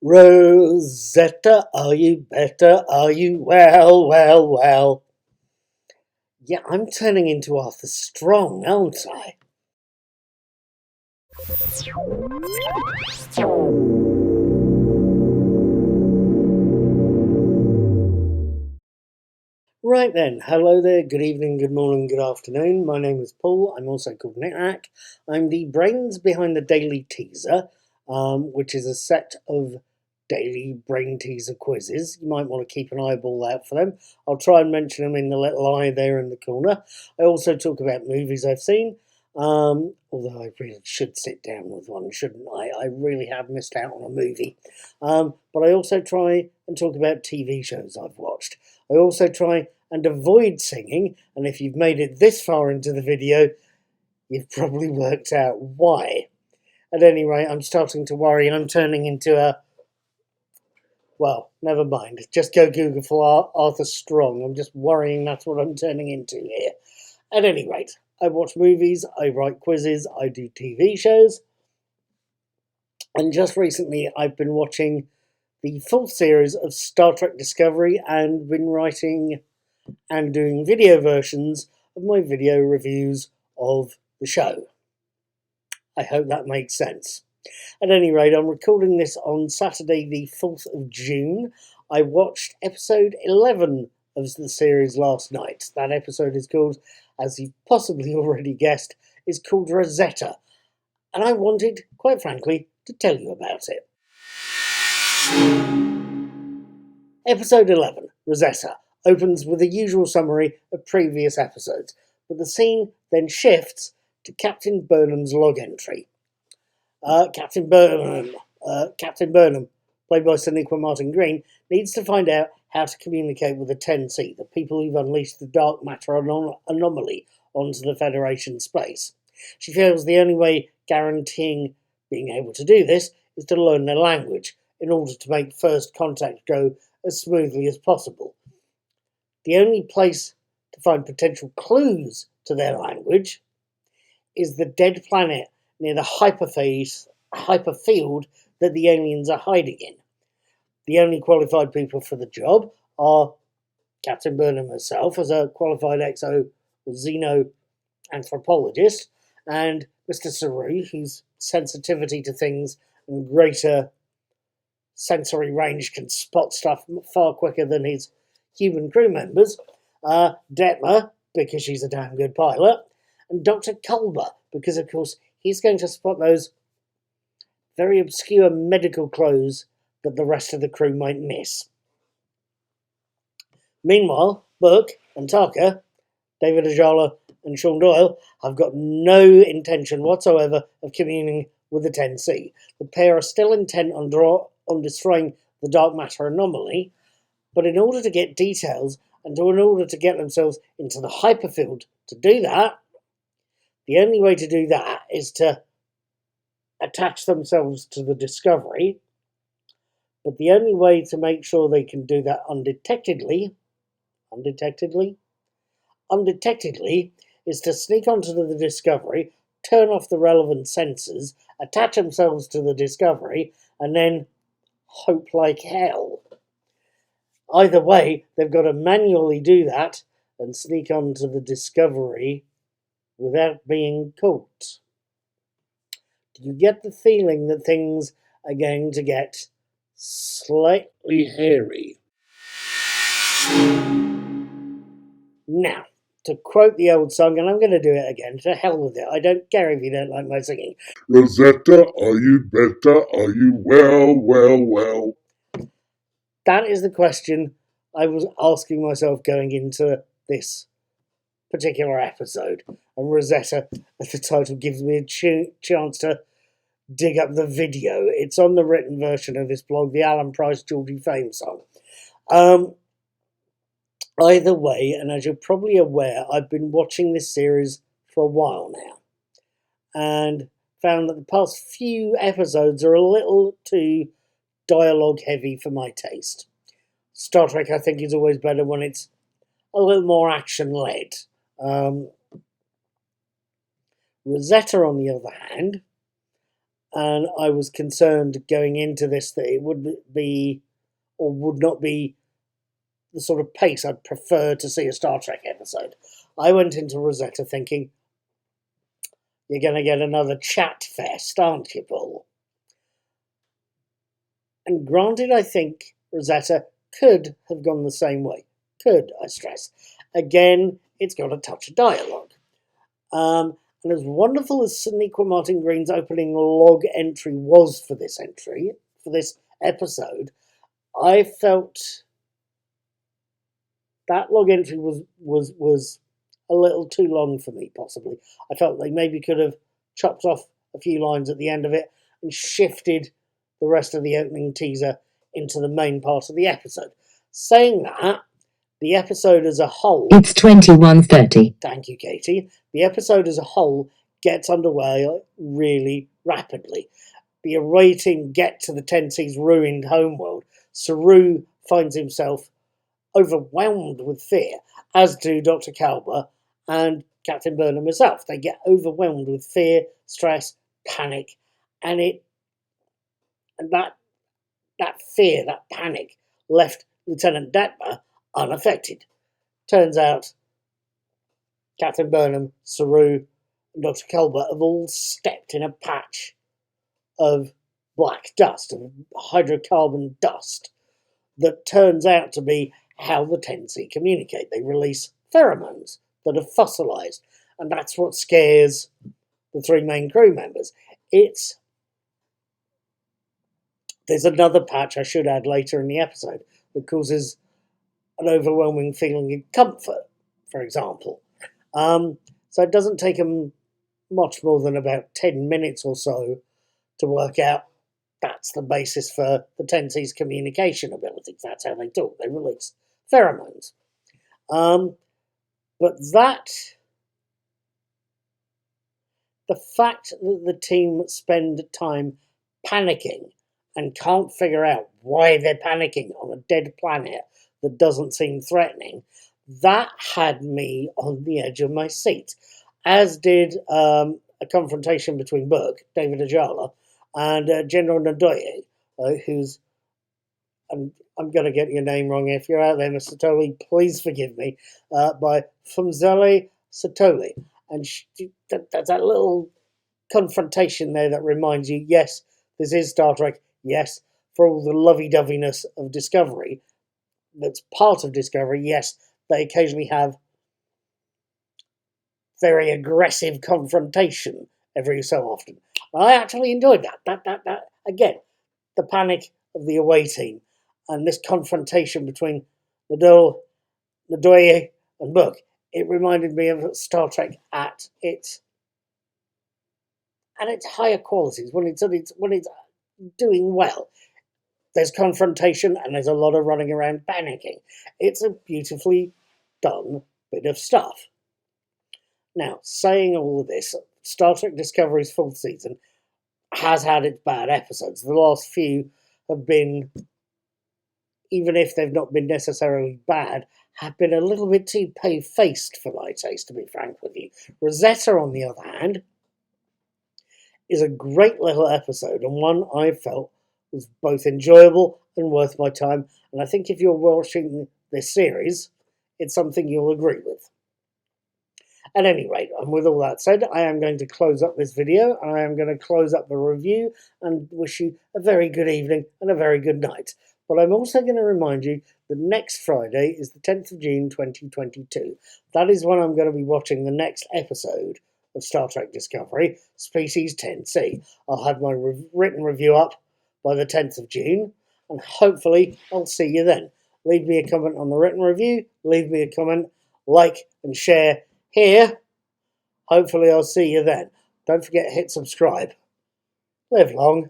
Rosetta, are you better? Are you well, well, well? Yeah, I'm turning into Arthur Strong, aren't I? Right then, hello there, good evening, good morning, good afternoon. My name is Paul, I'm also called Knick-Knack. I'm the brains behind the Daily Teaser, which is a set of daily brain teaser quizzes. You might want to keep an eyeball out for them. I'll try and mention them in the little eye there in the corner. I also talk about movies I've seen, although I really should sit down with one, shouldn't I? I really have missed out on a movie. But I also try and talk about TV shows I've watched. I also try and avoid singing, and if you've made it this far into the video, you've probably worked out why. At any rate, I'm starting to worry I'm turning into a... Well, never mind. Just go Google for Arthur Strong. I'm just worrying that's what I'm turning into here. At any rate, I watch movies, I write quizzes, I do TV shows, and just recently I've been watching the full series of Star Trek Discovery and been writing and doing video versions of my video reviews of the show. I hope that makes sense. At any rate, I'm recording this on Saturday the 4th of June. I watched episode 11 of the series last night. That episode is called, as you've possibly already guessed, is called Rosetta. And I wanted, quite frankly, to tell you about it. Episode 11, Rosetta, opens with the usual summary of previous episodes, but the scene then shifts to Captain Burnham's log entry. Captain Burnham, played by Sonequa Martin Green, needs to find out how to communicate with the 10C, the people who've unleashed the dark matter anomaly onto the Federation space. She feels the only way guaranteeing being able to do this is to learn their language in order to make first contact go as smoothly as possible. The only place to find potential clues to their language is the dead planet near the hyperfield that the aliens are hiding in. The only qualified people for the job are Captain Burnham herself as a qualified exo or xenoanthropologist, and Mr. Saru, whose sensitivity to things and greater sensory range can spot stuff far quicker than his human crew members, Detmer, because she's a damn good pilot, and Dr. Culber, because of course he's going to spot those very obscure medical clothes that the rest of the crew might miss. Meanwhile, Burke and Taka, David Ajala and Sean Doyle, have got no intention whatsoever of communing with the 10C. The pair are still intent on destroying the dark matter anomaly, but in order to get details and in order to get themselves into the hyperfield to do that, the only way to do that is to attach themselves to the Discovery, but the only way to make sure they can do that undetectedly is to sneak onto the Discovery, turn off the relevant sensors, attach themselves to the Discovery, and then hope like hell. Either way, they've got to manually do that and sneak onto the Discovery without being caught. Do you get the feeling that things are going to get slightly hairy? Now, to quote the old song, and I'm going to do it again, to hell with it, I don't care if you don't like my singing. Rosetta, are you better? Are you well, well, well? That is the question I was asking myself going into this particular episode. And Rosetta, as the title, gives me a chance to dig up the video. It's on the written version of this blog, the Alan Price Georgie Fame song. Either way, and as you're probably aware, I've been watching this series for a while now, and found that the past few episodes are a little too dialogue heavy for my taste. Star Trek, I think, is always better when it's a little more action-led. Rosetta, on the other hand, and I was concerned going into this that it would be or would not be the sort of pace I'd prefer to see a Star Trek episode. I went into Rosetta thinking, you're going to get another chat fest, aren't you, Paul? And granted, I think Rosetta could have gone the same way. Could, I stress. Again, it's got a touch of dialogue. And as wonderful as Sonequa Martin Green's opening log entry was for this episode, I felt that log entry was a little too long for me, possibly. I felt they maybe could have chopped off a few lines at the end of it and shifted the rest of the opening teaser into the main part of the episode. Saying that, the episode as a whole... It's 21:30. Thank you, Katie. The episode as a whole gets underway really rapidly. The awaiting get to the Tensee's ruined homeworld, Saru finds himself overwhelmed with fear, as do Dr. Kalber and Captain Burnham herself. They get overwhelmed with fear, stress, panic, and that fear, that panic, left Lieutenant Detmer unaffected. Turns out Captain Burnham, Saru, and Dr. Kalber have all stepped in a patch of black dust, of hydrocarbon dust, that turns out to be how the Tensee communicate. They release pheromones that are fossilized, and that's what scares the three main crew members. There's another patch I should add later in the episode that causes an overwhelming feeling of comfort, for example. So it doesn't take them much more than about 10 minutes or so to work out that's the basis for the Tensee's communication abilities. That's how they talk. They release pheromones. But the fact that the team spend time panicking and can't figure out why they're panicking on a dead planet that doesn't seem threatening, that had me on the edge of my seat, as did a confrontation between Burke, David Ajala, and General Ndoye, who's, and I'm going to get your name wrong if you're out there, Mr. Toley, please forgive me, by Fumzele Satoli. And that's that little confrontation there that reminds you, yes, this is Star Trek, yes, for all the lovey-doveyness of Discovery, that's part of Discovery, yes, they occasionally have very aggressive confrontation every so often. I actually enjoyed that. That again, the panic of the away team and this confrontation between Ndoye and Book. It reminded me of Star Trek at its higher qualities, when it's doing well. There's confrontation and there's a lot of running around panicking. It's a beautifully done bit of stuff. Now, saying all of this, Star Trek Discovery's fourth season has had its bad episodes. The last few have been, even if they've not been necessarily bad, have been a little bit too pale-faced for my taste, to be frank with you. Rosetta, on the other hand, is a great little episode, and one I felt was both enjoyable and worth my time, and I think if you're watching this series, it's something you'll agree with. At any rate, and with all that said, I am going to close up this video, and I am going to close up the review, and wish you a very good evening and a very good night. But I'm also going to remind you that next Friday is the 10th of June 2022. That is when I'm going to be watching the next episode of Star Trek Discovery, Species 10C. I'll have my written review up by the 10th of June, and hopefully I'll see you then. Leave me a comment on the written review, leave me a comment, like and share here. Hopefully I'll see you then. Don't forget to hit subscribe. Live long.